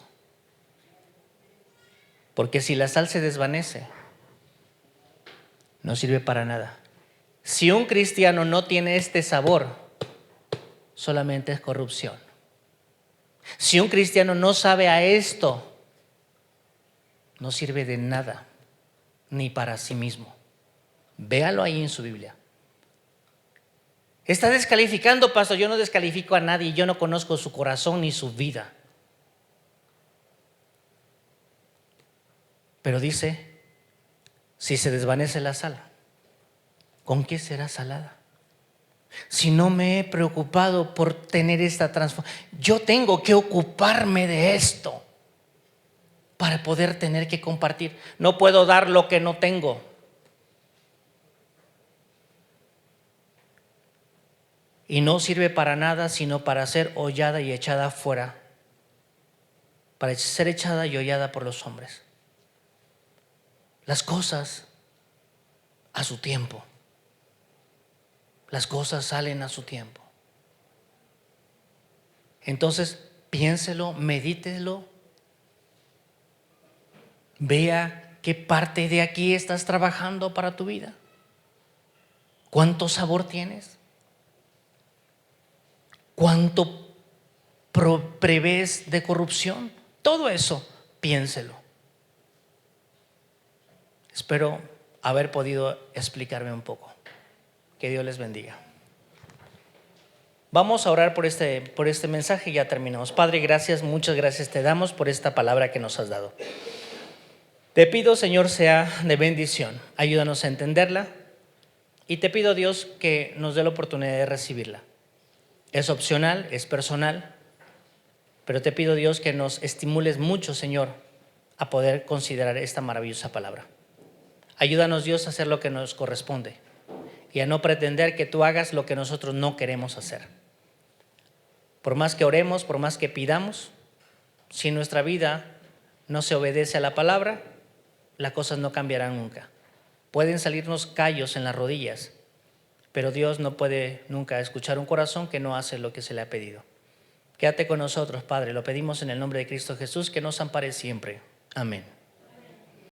Porque si la sal se desvanece, no sirve para nada. Si un cristiano no tiene este sabor, solamente es corrupción. Si un cristiano no sabe a esto, no sirve de nada, ni para sí mismo. Véalo ahí en su Biblia. Está descalificando, pastor. Yo no descalifico a nadie, yo no conozco su corazón ni su vida. Pero dice, si se desvanece la sal, ¿con qué será salada? Si no me he preocupado por tener esta transformación, yo tengo que ocuparme de esto para poder tener que compartir. No puedo dar lo que no tengo. Y no sirve para nada sino para ser hollada y echada fuera, para ser echada y hollada por los hombres. Las cosas a su tiempo. Las cosas salen a su tiempo. Entonces, piénselo, medítelo. Vea qué parte de aquí estás trabajando para tu vida. ¿Cuánto sabor tienes? ¿Cuánto prevés de corrupción? Todo eso, piénselo. Espero haber podido explicarme un poco. Que Dios les bendiga. Vamos a orar por este mensaje y ya terminamos. Padre, gracias, muchas gracias te damos por esta palabra que nos has dado. Te pido, Señor, sea de bendición. Ayúdanos a entenderla y te pido, Dios, que nos dé la oportunidad de recibirla. Es opcional, es personal, pero te pido, Dios, que nos estimules mucho, Señor, a poder considerar esta maravillosa palabra. Ayúdanos, Dios, a hacer lo que nos corresponde y a no pretender que tú hagas lo que nosotros no queremos hacer. Por más que oremos, por más que pidamos, si nuestra vida no se obedece a la palabra, las cosas no cambiarán nunca. Pueden salirnos callos en las rodillas, pero Dios no puede nunca escuchar un corazón que no hace lo que se le ha pedido. Quédate con nosotros, Padre, lo pedimos en el nombre de Cristo Jesús, que nos ampare siempre. Amén.